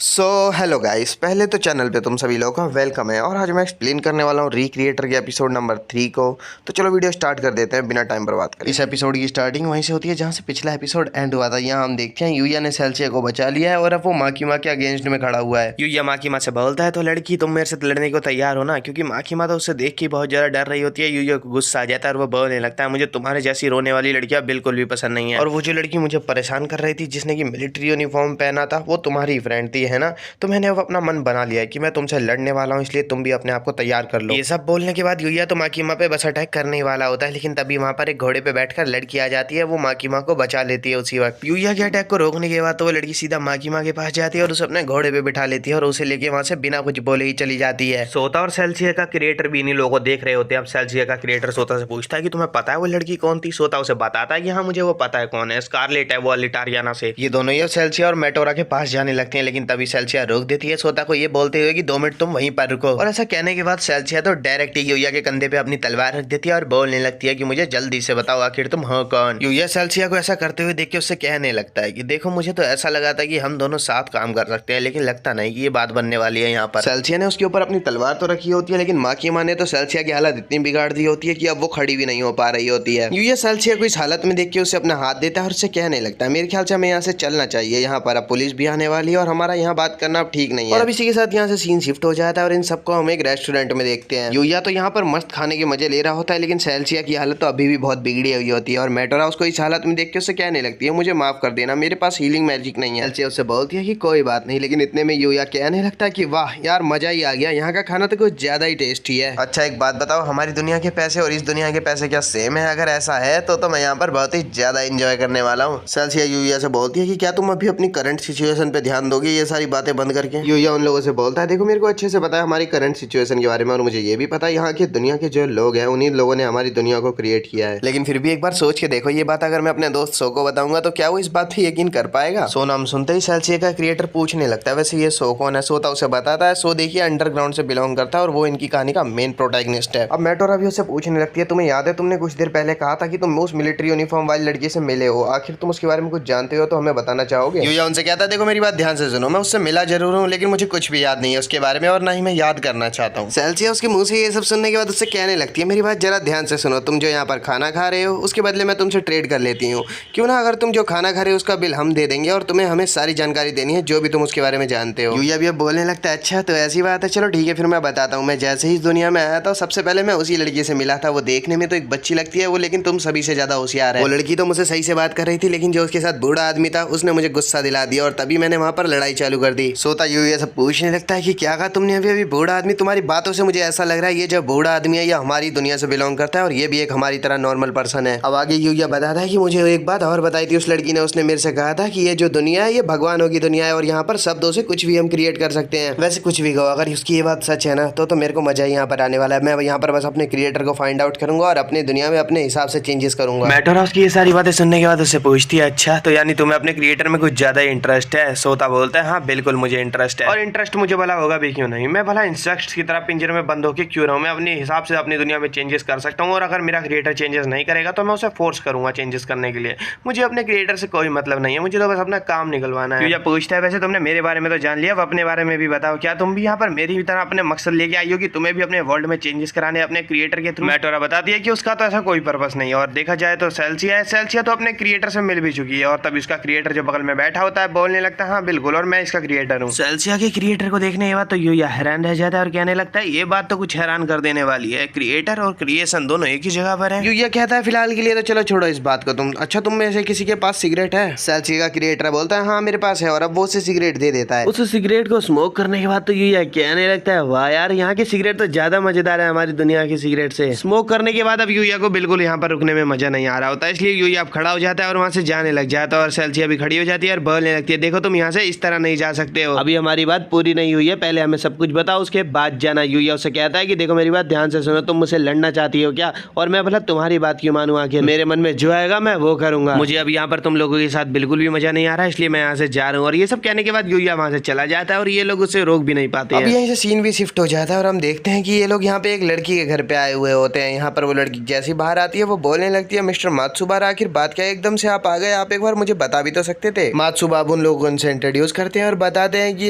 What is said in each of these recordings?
Hello guys, पहले तो channel पे तुम सभी लोगों का वेलकम है। और आज मैं एक्सप्लेन करने वाला हूँ रिक्रिएटर के एपिसोड नंबर 3 को। तो चलो वीडियो स्टार्ट कर देते हैं बिना टाइम बर्बाद करे। इस एपिसोड की स्टार्टिंग वहीं से होती है जहाँ से पिछला एपिसोड एंड हुआ था। यहाँ हम देखते हैं यूया ने सेल्सिया को बचा लिया है और अब वो माकीमा के अगेंस्ट में खड़ा हुआ है। यूया माकीमा से बोलता है, तो लड़की तुम मेरे से लड़ने को तैयार हो ना, क्योंकि माकीमा तो उससे देख के बहुत ज्यादा डर रही होती है। यूया को गुस्सा आ जाता है और वो बोलने लगता है, मुझे तुम्हारे जैसी रोने वाली लड़कियां बिल्कुल भी पसंद नहीं है। और वो जो लड़की मुझे परेशान कर रही थी जिसने की मिलिट्री यूनिफॉर्म पहना था, वो तुम्हारी फ्रेंड थी है ना। तो मैंने अब अपना मन बना लिया है कि मैं तुमसे लड़ने वाला हूँ, इसलिए तुम भी अपने आप को तैयार कर लो। ये सब बोलने के बाद यूया तो माकीमा पे बस अटैक करने ही वाला होता है, लेकिन तभी वहां पर एक घोड़े पे बैठकर लड़की आ जाती है। वो माकीमा को बचा लेती है उसी वक्त। यूया के अटैक को रोकने के बाद तो वो लड़की सीधा माकीमा के पास जाती है और उसे अपने घोड़े पे बिठा लेती है और उसे लेके वहां से बिना कुछ बोले ही चली जाती है। सोता और सेल्सिया का क्रिएटर भी इन्हीं लोगों को देख रहे होते हैं। अब सेल्सिया का क्रिएटर सोता से पूछता है कि तुम्हें पता है वो लड़की कौन थी। सोता उसे बताता है कि हाँ मुझे वो पता है कौन है, स्कारलेट है वो अलिटारियाना से। ये दोनों ही सेल्सिया और मेटोरा के पास जाने लगते हैं, लेकिन तभी सेल्सिया रोक देती है सोता को, ये बोलते हुए कि 2 मिनट तुम वहीं पर रुको। और ऐसा कहने के बाद सेल्सिया तो डायरेक्ट यूया के कंधे पे अपनी तलवार रख देती है और बोलने लगती है कि मुझे जल्दी से बताओ आखिर तुम हो कौन। यूया सेल्सिया को ऐसा करते हुए देख के उससे कहने लगता है कि देखो मुझे तो ऐसा लगा था कि हम दोनों साथ काम कर सकते हैं, लेकिन लगता नहीं कि ये बात बनने वाली है। यहाँ पर सेल्सिया ने उसके ऊपर अपनी तलवार तो रखी होती है, लेकिन माकीमा ने तो सेल्सिया की हालत इतनी बिगाड़ दी होती है कि अब वो खड़ी भी नहीं हो पा रही होती है। यूया सेल्सिया को इस हालत में देख के उसे अपना हाथ देता है और उससे कहने लगता है, मेरे ख्याल से हमें यहाँ से चलना चाहिए, यहाँ पर अब पुलिस भी आने वाली है और हमारा यहाँ बात करना अब ठीक नहीं है। और अब इसी के साथ यहाँ से सीन शिफ्ट हो जाता है और इन सबको हम एक रेस्टोरेंट में देखते हैं। यूया तो यहाँ पर मस्त खाने के मजे ले रहा होता है, लेकिन सेल्सिया की हालत तो अभी भी बहुत बिगड़ी हुई होती है। और मेटोरा उसको इस हालत में देख के उससे कहने लगती है, मुझे माफ कर देना, मेरे पास हीलिंग मैजिक नहीं है। सेल्सिया उससे बोलती है कि कोई बात नहीं, लेकिन इतने में यूया कहने लगता है कि वाह यार मजा ही आ गया, यहाँ का खाना तो कुछ ज्यादा ही टेस्टी है। अच्छा एक बात बताओ, हमारी दुनिया के पैसे और इस दुनिया के पैसे क्या सेम है? अगर ऐसा है तो मैं यहाँ पर बहुत ही ज्यादा एंजॉय करने वाला हूँ। सेल्सिया यूया से बोलती है कि क्या तुम अभी अपनी करंट सिचुएशन पे ध्यान दोगे ये सारी बातें बंद करके। यूया उन लोगों से बोलता है, देखो मेरे को अच्छे से पता है हमारी करंट सिचुएशन के बारे में, और मुझे ये भी पता है यहाँ की दुनिया के जो लोग हैं उन्हीं लोगों ने हमारी दुनिया को क्रिएट किया है। लेकिन फिर भी एक बार सोच के देखो, ये बात अगर मैं अपने दोस्त सो को बताऊंगा तो क्या वो इस बात पे यकीन कर पाएगा? सो नाम सुनते ही सेल्सिया का क्रिएटर पूछने लगता है, वैसे ये सो कौन है? सोता उसे बताता है, सो देखिए अंडरग्राउंड से बिलोंग करता है और वो इनकी कहानी का मेन प्रोटैगनिस्ट है। अब मेटोरा भी उससे पूछने लगती है, तुम्हें याद है तुमने कुछ देर पहले कहा था कि तुम उस मिलिट्री यूनिफॉर्म वाली लड़की से मिले हो, आखिर तुम उसके बारे में कुछ जानते हो तो हमें बताना चाहोगे? यूया उनसे कहता है, देखो मेरी बात ध्यान से सुनो, मैं उससे मिला जरूर हूँ लेकिन मुझे कुछ भी याद नहीं है उसके बारे में और ना ही मैं याद करना चाहता हूँ। सेल्सिया उसके मुंह से ये सब सुनने के बाद उससे कहने लगती है, मेरी बात जरा ध्यान से सुनो, तुम जो यहाँ पर खाना खा रहे हो उसके बदले मैं तुमसे ट्रेड कर लेती हूँ। क्यों ना अगर तुम जो खाना खा रहे हो उसका बिल हम दे देंगे और तुम्हें हमें सारी जानकारी देनी है जो भी तुम उसके बारे में जानते हो। यूया भी अब बोलने लगता है, अच्छा तो ऐसी बात है, चलो ठीक है फिर मैं बताता हूँ। मैं जैसे ही इस दुनिया में आया था सबसे पहले मैं उसी लड़की से मिला था। वो देखने में तो एक बच्ची लगती है वो, लेकिन तुम सभी से ज्यादा होशियार है। वो लड़की तो मुझसे सही से बात कर रही थी, लेकिन जो उसके साथ बूढ़ा आदमी था उसने मुझे गुस्सा दिला दिया और तभी मैंने वहां पर लड़ाई चालू कर दी। सोता यूया से पूछने लगता है कि क्या कहा तुमने अभी बूढ़ा आदमी? तुम्हारी बातों से मुझे ऐसा लग रहा है ये जो बूढ़ा आदमी है ये हमारी दुनिया से बिलोंग करता है और ये भी एक हमारी तरह नॉर्मल पर्सन है। अब आगे यूया बताता है कि मुझे एक बात और बताई थी उस लड़की ने, उसने मेरे से कहा था कि ये जो दुनिया है ये भगवानों की दुनिया है और यहाँ पर शब्दों से कुछ भी हम क्रिएट कर सकते हैं। वैसे कुछ भी कहो, अगर उसकी ये बात सच है ना तो मेरे को मजा ही यहाँ पर आने वाला है। मैं यहाँ पर बस अपने क्रिएटर को फाइंड आउट करूंगा और अपनी दुनिया में अपने हिसाब से चेंजेस करूंगा। मेटोरा उसकी ये सारी बातें सुनने के बाद उससे पूछती है, अच्छा तो यानी तुम्हें अपने क्रिएटर में कुछ ज्यादा इंटरेस्ट है? सोता बोलता है, हाँ बिल्कुल मुझे इंटरेस्ट है, और इंटरेस्ट मुझे भला होगा भी क्यों नहीं। मैं भला इंसेक्ट्स की तरह पिंजरे में बंद होकर क्यों रहूं, मैं अपने हिसाब से अपनी दुनिया में चेंजेस कर सकता हूँ और अगर मेरा क्रिएटर चेंजेस नहीं करेगा तो मैं उसे फोर्स करूंगा चेंजेस करने के लिए। मुझे अपने क्रिएटर से कोई मतलब नहीं है, मुझे तो बस अपना काम निकलवाना है। यूया पूछता है, वैसे तुमने मेरे बारे में तो जान लिया, अब अपने बारे में भी बताओ, क्या तुम भी यहाँ पर मेरी तरह अपने मकसद लेके आई हो कि तुम्हें भी अपने वर्ल्ड में चेंजेस कराने अपने क्रिएटर के थ्रू? मेटोरा बताती है कि उसका तो ऐसा कोई पर्पस नहीं है और देखा जाए तो सेल्सिया है, सेल्सिया तो अपने क्रिएटर से मिल भी चुकी है और तब इसका क्रिएटर जो बगल में बैठा होता है बोलने लगता है, हाँ बिल्कुल और मैं इसका क्रिएटर हूँ। सेल्सिया के क्रिएटर को देखने के बाद तो यूया हैरान रह जाता है और कहने लगता है, ये बात तो कुछ हैरान कर देने वाली है, क्रिएटर और क्रिएशन दोनों एक ही जगह पर है। यूया कहता है, फिलहाल के लिए तो चलो छोड़ो इस बात को तुम, अच्छा तुम में से किसी के पास सिगरेट है? सेल्सिया का क्रिएटर बोलता है, हाँ मेरे पास है, और अब वो उसे सिगरेट दे देता है। उस सिगरेट को स्मोक करने के बाद तो यूया कहने लगता है, वाह यार यहाँ की सिगरेट तो ज्यादा मजेदार है हमारी दुनिया की सिगरेट से। स्मोक करने के बाद अब यूया को बिल्कुल यहाँ पर रुकने में मजा नहीं आ रहा होता, इसलिए यूया अब खड़ा हो जाता है और वहां से जाने लग जाता है और सेल्सिया भी खड़ी हो जाती है और बोलने लगती है, देखो तुम यहाँ से इस तरह नहीं जा सकते हो, अभी हमारी बात पूरी नहीं हुई है, पहले हमें सब कुछ बताओ उसके बाद जाना। यूया उससे कहता है कि देखो मेरी बात ध्यान से सुनो, तुम मुझसे लड़ना चाहती हो क्या? और मैं भला तुम्हारी बात क्यों मानूं? आखिर मेरे मन में जो आएगा मैं वो करूंगा, मुझे अब यहाँ पर तुम लोगों के साथ बिल्कुल भी मजा नहीं आ रहा, इसलिए मैं यहाँ से जा रहा हूँ। और ये सब कहने के बाद यूया वहां से चला जाता है और ये लोग उसे रोक भी नहीं पाते। अब यहीं से सीन भी शिफ्ट हो जाता है और हम देखते हैं कि ये लोग यहाँ पे एक लड़की के घर पे आए हुए होते हैं। यहाँ पर वो लड़की जैसी बाहर आती है वो बोलने लगती है, मिस्टर मात्सुबारा आखिर बात क्या है, एकदम से आप आ गए, आप एक बार मुझे बता भी तो सकते थे। मात्सुबाबू उन लोगों से इंट्रोड्यूस करते हैं और बताते हैं कि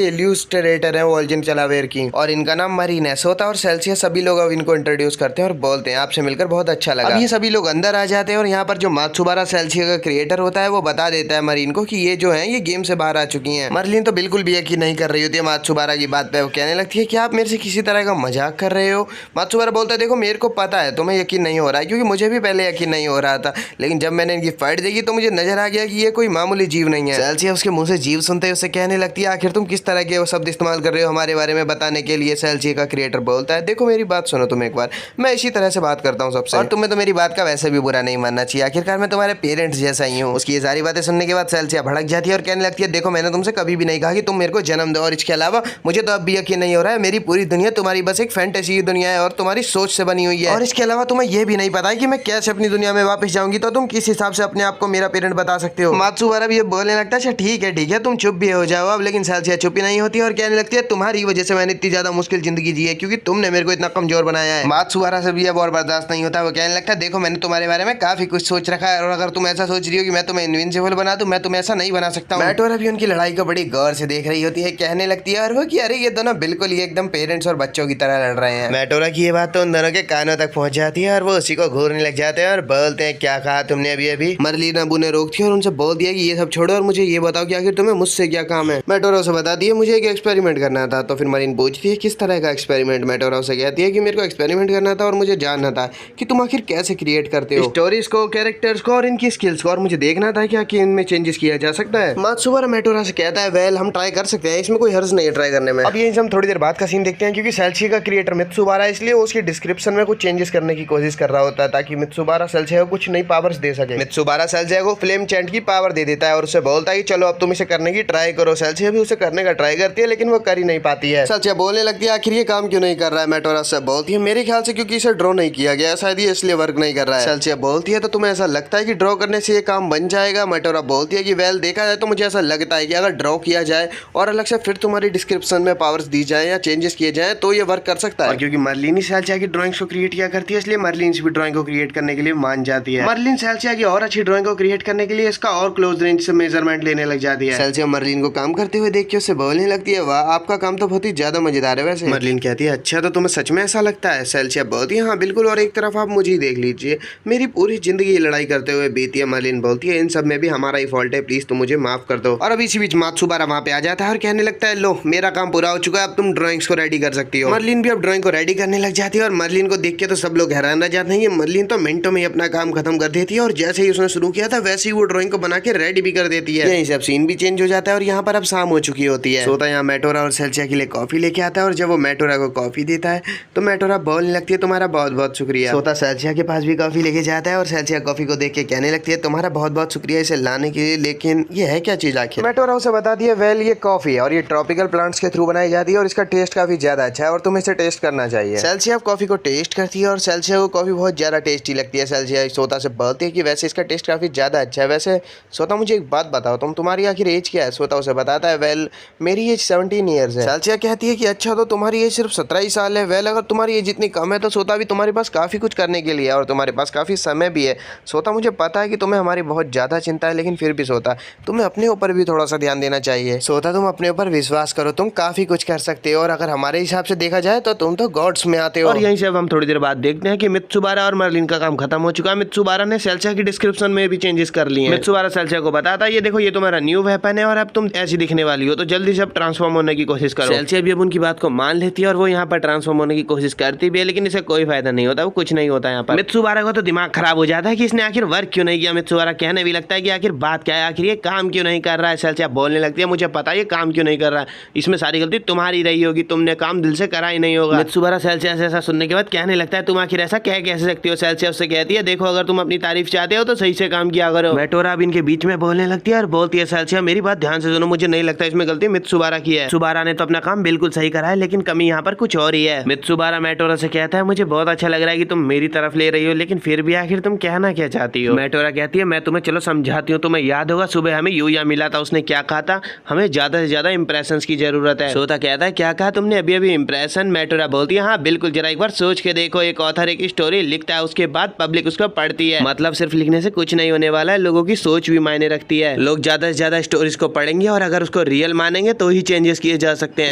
इल्यूस्ट्रेटर है वोल्जन चलावेर की और इनका नाम मरीन है। सोता और सेल्सियस सभी लोग अब इनको इंट्रोड्यूस करते हैं और बोलते हैं आपसे मिलकर बहुत अच्छा लगा। अब ये सभी लोग अंदर आ जाते हैं और यहाँ पर जो मात्सुबारा सेल्सियस का क्रिएटर होता है वो बता देता है मरीन को कि ये जो है ये गेम से बाहर आ चुकी हैं। मरलिन तो बिल्कुल भी यकीन नहीं कर रही होती है मात्सुबारा की बात पे। वो कहने लगती है कि आप मेरे से किसी तरह का मजाक कर रहे हो। मात्सुबारा बोलता है देखो मेरे को पता है तुम्हें यकीन नहीं हो रहा है, क्योंकि मुझे भी पहले यकीन नहीं हो रहा था, लेकिन जब मैंने इनकी फाइट देखी तो मुझे नजर आ गया कि ये कोई मामूली जीव नहीं है। सेल्सियस उसके मुंह से जीव सुनते ही उससे कहने लगती है आखिर तुम किस तरह के वो शब्द इस्तेमाल कर रहे हो हमारे बारे में बताने के लिए। सेल्सियस का क्रिएटर बोलता है देखो मेरी बात सुनो तुम एक बार, मैं इसी तरह से बात करता हूँ सबसे, और तुम्हें तो मेरी बात का वैसे भी बुरा नहीं मानना चाहिए, आखिरकार मैं तुम्हारे पेरेंट्स जैसा ही हूँ। उसकी ये सारी बातें सुनने के बाद सेल्सियस भड़क जाती है और कहने लगती है देखो मैंने तुमसे कभी भी नहीं कहा कि तुम मेरे को जन्म दो, और इसके अलावा मुझे तो अब भी यकीन नहीं हो रहा है मेरी पूरी दुनिया तुम्हारी बस एक फैंटेसी की दुनिया है और तुम्हारी सोच से बनी हुई है, और इसके अलावा तुम्हें यह भी नहीं पता है कि मैं कैसे अपनी दुनिया में वापस जाऊंगी, तो तुम किस हिसाब से अपने आप को मेरा पेरेंट बता सकते हो। मात्सुबारा भी ये बोलने लगता है अच्छा ठीक है तुम चुप भी हो जाओ अब, लेकिन सेल्सियस चुप ही नहीं होती और कहने लगती है तुम्हारी वजह से मैंने इतनी ज्यादा मुश्किल जिंदगी जी है, क्योंकि तुमने मेरे को इतना कमजोर बनाया है। मात्सुबारा से भी अब और बर्दाश्त नहीं होता। वो कहने लगता है देखो मैंने तुम्हारे बारे में काफी कुछ सोच रखा है, और अगर तुम ऐसा सोच रही हो कि मैं तुम्हें इनविंसिबल बना दूं, मैं तुम्हें ऐसा नहीं बना सकता हूं। मेटोरा भी उनकी लड़ाई को बड़ी गौर से देख रही होती है, कहने लगती है और वो कि अरे ये दोनों बिल्कुल ही एकदम पेरेंट्स और बच्चों की तरह लड़ रहे हैं। मेटोरा की ये बात तो उन दोनों के कानों तक पहुंच जाती है और वो उसी को घूरने लग जाते हैं और बोलते हैं क्या कहा तुमने अभी। मरलिन अबू ने रोक थी और उनसे बोल दिया कि ये सब छोड़ो और मुझे ये बताओ कि आखिर तुम्हें मुझसे क्या काम है। मेटोरा उसे बता दिया मुझे एक एक्सपेरिमेंट करना था। तो फिर मरीन पूछती है किस तरह का एक्सपेरिमेंट। मेटोरा उसे कहती है कि मेरे को एक्सपेरिमेंट करना था और मुझे जानना था कि तुम आखिर कैसे क्रिएट करते हो स्टोरीज को, कैरेक्टर्स को और इनकी स्किल्स को, और मुझे देखना था कि इनमें चेंजेस किया जा सकता है। मात्सुबारा मेटोरा से कहता है वेल हम ट्राई कर सकते हैं, इसमें कोई हर्ज नहीं है ट्राई करने में। अब ये हम थोड़ी देर बाद का सीन देखते हैं, क्योंकि सेल्सियस का क्रिएटर मित्सुबारा है, इसलिए उसकी डिस्क्रिप्शन में कुछ चेंजेस करने की कोशिश कर रहा होता है ताकि मित्सुबारा सेल्सियस को कुछ नई पावर्स दे सके। मित्सुबारा सेल्सियस को फ्लेम चैंट की पावर दे देता है और उसे बोलता है कि चलो अब तुम इसे करने की ट्राई करो। सेल्सियस भी उसे करने का ट्राई करती है लेकिन वो कर ही नहीं पाती है। सेल्सियस बोलने लगती है आखिर ये काम क्यों नहीं कर रहा है। मेटोरा से बोलती है मेरे ख्याल से क्योंकि इसे ड्रॉ नहीं किया गया, शायद ये इसलिए वर्क नहीं कर रहा है। सेल्सियस बोलती है तो तुम्हें ऐसा लगता है कि ड्रॉ करने से ये काम बन जाएगा। मेटोरा बोलती है कि वेल देखा जाए तो मुझे ऐसा लगता है कि अगर ड्रॉ किया जाए और अलग से फिर तुम्हारी डिस्क्रिप्शन में पावर्स दी जाए या चेंजेस किए जाए तो ये वर्क कर सकता है। क्योंकि मरलिन ही सेल्सियस की ड्राइंग्स को क्रिएट किया करती है, इसलिए मरलिन भी ड्राइंग को क्रिएट करने के लिए मान जाती है। मरलिन सेल्सियस की और अच्छी ड्राइंग को क्रिएट करने के लिए इसका और क्लोज रेंज से मेजरमेंट लेने लग जाती है। सेल्सियस मरलिन को काम करते हुए देख के उससे बोलने लगती है वाह आपका काम तो बहुत ही ज्यादा मजेदार है। वैसे मरलिन कहती है अच्छा तो तुम्हें सच में ऐसा लगता है। सेल्सियस बोलती है हाँ बिल्कुल, और एक तरफ आप मुझे ही देख लीजिए मेरी पूरी जिंदगी लड़ाई करते हुए बीती है। मरलिन बोलती है इन सब में भी हमारा ही फॉल्ट है, प्लीज तुम मुझे माफ कर दो। और अब इसी बीच मात्सुबारा वहां पे आ जाता है और कहने लगता है लो मेरा काम पूरा हो चुका है, अब तुम ड्राइंग्स को रेडी कर सकती हो। मरलिन भी अब ड्राइंग को रेडी करने लग जाती है और मरलिन को देख के तो सब लोग हैरान रह जाते हैं। मरलिन तो मिनटों में अपना काम खत्म कर देती है और जैसे ही उसने शुरू किया था वैसे ही वो ड्राइंग को बना के रेडी भी कर देती है। यही सब सीन भी चेंज हो जाता है और यहाँ पर अब शाम हो चुकी होती है। सोता यहाँ मेटोरा और सेल्सियस के लिए कॉफी लेके आता है और जब वो मेटोरा को कॉफी देता है तो मेटोरा बोलने लगती है तुम्हारा बहुत बहुत शुक्रिया। सोता सेल्सियस के पास भी कॉफी लेके जाता है और सेल्सियस कॉफी को देख के कहने लगती है तुम्हारा बहुत बहुत शुक्रिया इसे लाने के लिए, लेकिन ये है क्या चीज आखिर। मेटोरा उसे बताती है वेल ये कॉफी है और ये ट्रॉपिकल प्लांट्स के थ्रू बनाई जाती है और इसका टेस्ट काफी ज्यादा अच्छा है और तुम्हें इसे टेस्ट करना चाहिए। सेल्सियस कॉफी को टेस्ट करती है और सेल्सियस को कॉफी बहुत ज्यादा टेस्टी लगती है। सेल्सियस सोता से बोलती है कि वैसे इसका टेस्ट काफी ज्यादा अच्छा है। वैसे सोता मुझे एक बात बताओ तुम्हारी आखिर एज क्या है। सोता उसे बताता है वेल मेरी एज 17 ईयर्स है। सेल्सियस कहती है कि अच्छा तो तुम्हारी एज सिर्फ 17 ही साल है। वेल अगर तुम्हारी एज इतनी कम है तो सोता भी तुम्हारे पास काफी कुछ करने के लिए और तुम्हारे पास काफी समय भी है। सोता मुझे पता है कि तुम्हें हमारी बहुत ज्यादा चिंता है, लेकिन फिर भी सोता तुम्हें अपने ऊपर भी थोड़ा सा ध्यान देना चाहिए। सोता तुम अपने ऊपर विश्वास करो, तुम काफी कुछ कर सकते हो और अगर हमारे हिसाब से देखा जाए तो तुम तो गॉड्स में आते हो। और यहीं से अब हम थोड़ी देर बाद देखते हैं कि मित्सुबारा और मरलिन का काम खत्म हो चुका है। मित्सुबारा ने सेल्सियस की डिस्क्रिप्शन में भी चेंजेस कर लिए हैं। मित्सुबारा सेल्सियस को बताता है ये देखो ये तुम्हारा न्यू वेपन है और अब तुम ऐसी दिखने वाली हो तो जल्दी से अब ट्रांसफॉर्म होने की कोशिश करो। सेल्सियस भी अब उनकी बात को मान लेती है और वो यहाँ पर ट्रांसफॉर्म होने की कोशिश करती भी है, लेकिन इसे कोई फायदा नहीं होता, वो कुछ नहीं होता यहाँ पर। मित्सुबारा को तो दिमाग खराब हो जाता है कि इसने आखिर वर्क क्यों नहीं किया। मित्सुबारा कहने भी लगता है कि आखिर बात क्या है, आखिर ये काम क्यों नहीं कर रहा है। सेल्सियस बोलने लगती है मुझे पता है ये काम क्यों नहीं कर रहा है, इसमें सारी गलती तुम्हारी रही होगी, तुमने काम दिल से करा ही नहीं होगा। मित्सुबारा सेल्सियस ऐसा सुनने के बाद कहने लगता है तुम आखिर ऐसा कह कैसे सकती हो। सेल्सियस से कहती है देखो अगर तुम अपनी तारीफ चाहते हो तो सही से काम किया करो। मेटोरा भी इनके बीच में बोलने लगती है और बोलती है सेल्सियस मेरी बात ध्यान से सुनो, मुझे नहीं लगता इसमें गलती मित्सुबारा की है। मित्सुबारा ने तो अपना काम बिल्कुल सही करा है, लेकिन कमी यहाँ पर कुछ और ही है। मित्सुबारा मेटोरा से कहता है मुझे बहुत अच्छा लग रहा है कि तुम मेरी तरफ ले रही हो, लेकिन फिर भी आखिर तुम कहना क्या चाहती हो। मेटोरा कहती है मैं तुम्हें चलो समझाती हूँ। तुम्हें याद होगा सुबह हमें यूया मिला था, उसने क्या कहा था, हमें ज्यादा से ज्यादा इंप्रेशन की जरूरत है। सोता कहता है क्या कहा तुमने अभी अभी इंप्रेशन। मेटोरा बोलती है हाँ बिल्कुल, जरा एक बार सोच के देखो, एक ऑथर एक स्टोरी लिखता है उसके बाद पब्लिक उसको पढ़ती है, मतलब सिर्फ लिखने से कुछ नहीं होने वाला है, लोगों की सोच भी मायने रखती है। लोग ज्यादा से ज्यादा स्टोरीज को पढ़ेंगे और अगर उसको रियल मानेंगे तो ही चेंजेस किए जा सकते हैं।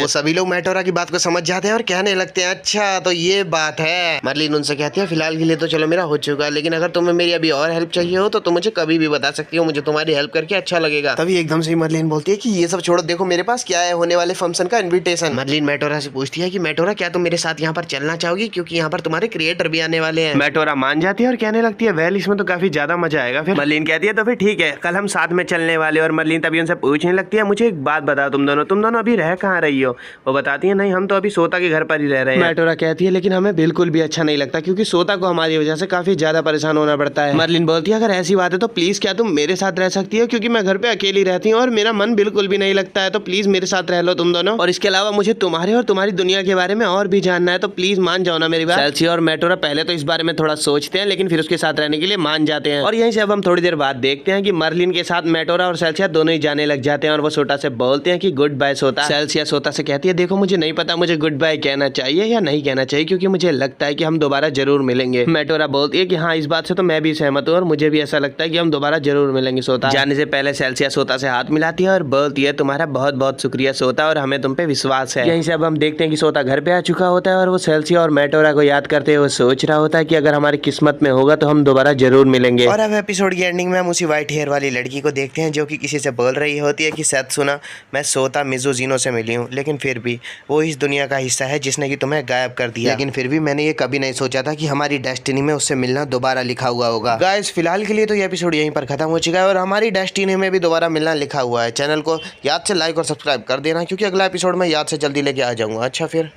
वो सभी लोग मेटोरा की बात को समझ जाते हैं और कहने लगते हैं अच्छा तो ये बात है। मर्लिन उनसे कहती है फिलहाल के लिए तो चलो मेरा हो चुका है, लेकिन अगर तुम्हें मेरी अभी और हेल्प चाहिए हो तो तुम मुझे कभी भी बता सकती हो, मुझे तुम्हारी हेल्प करके अच्छा लगेगा। तभी एकदम से मर्लिन बोलती है कि ये सब छोड़ो, देखो मेरे पास क्या है, होने वाले फंक्शन का इन्विटेशन। मर्लिन मेटोरा से पूछती है कि मेटोरा क्या तुम मेरे साथ यहाँ पर चलना चाहोगी, क्योंकि यहाँ पर तुम्हारे क्रिएटर भी आने वाले हैं। मेटोरा मान जाती है और कहने लगती है वेल इसमें तो काफी ज्यादा मजा आएगा। फिर मर्लिन कहती है तो फिर ठीक है, कल हम साथ में चलने वाले। और मर्लिन तभी उनसे पूछने लगती है मुझे एक बात बताओ, तुम दोनों अभी रह कहाँ रही हो। वो बताती है नहीं हम तो अभी सोता के घर पर ही रह रहे हैं। मेटोरा कहती है लेकिन हमें बिल्कुल भी अच्छा नहीं लगता, क्योंकि सोता को हमारी वजह से काफी ज्यादा परेशान होना पड़ता है। मर्लिन बोलती है अगर ऐसी बात है तो प्लीज क्या तुम मेरे साथ रह सकती हो, क्योंकि मैं घर पे अकेली रहती हूँ और मेरा मन बिल्कुल भी नहीं लगता है, तो प्लीज मेरे साथ रह लो तुम दोनों। और इसके अलावा मुझे तुम्हारे और तुम्हारी दुनिया के बारे में और भी जानना है, तो प्लीज मान जाओ ना मेरी बात। सेल्सिया और मेटोरा पहले तो इस बारे में थोड़ा सोचते हैं, लेकिन फिर उसके साथ रहने के लिए मान जाते हैं। और यहीं से अब हम थोड़ी देर बाद देखते हैं कि मर्लिन के साथ मेटोरा और सेल्सिया दोनों ही जाने लग जाते हैं और वो सोटा से बोलते हैं कि गुड बाय सोता। सेल्सिया सोता से कहती है देखो मुझे नहीं पता मुझे गुड बाय कहना चाहिए या नहीं कहना चाहिए, क्योंकि मुझे लगता है कि हम दोबारा जरूर मिलेंगे। मेटोरा बोलती है कि हाँ इस बात से तो मैं भी सहमत हूँ और मुझे भी ऐसा लगता है कि हम दोबारा जरूर मिलेंगे सोता। जाने से पहले सेल्सिया सोता से हाथ मिलाती है और बोलती है तुम्हारा बहुत बहुत शुक्रिया सोता और हमें तुम पे विश्वास है। यहीं से अब हम देखते हैं कि सोता घर पे आ चुका होता है और वो सेल्सिया और मेटोरा को याद करते हुए सोच रहा होता है कि अगर हमारी किस्मत में होगा तो हम दोबारा जरूर मिलेंगे। और अब एपिसोड की एंडिंग में हम उसी व्हाइट हेयर वाली लड़की को देखते हैं जो कि किसी से बोल रही होती है कि शायद सुना मैं सोता मिज़ू जीनो से मिली हूँ, लेकिन फिर भी वो इस दुनिया का हिस्सा है जिसने कि तुम्हें गायब कर दिया, लेकिन फिर भी मैंने ये कभी नहीं सोचा था कि हमारी डेस्टिनी में उससे मिलना दोबारा लिखा हुआ होगा। गाइस फिलहाल के लिए तो ये एपिसोड यहीं पर खत्म हो चुका है और हमारी डेस्टिनी में भी दोबारा मिलना लिखा हुआ है। चैनल को याद से लाइक और सब्सक्राइब कर देना, क्योंकि अगला एपिसोड में याद से जल्दी लेके आ जाऊँगा। अच्छा फिर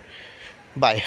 बाय।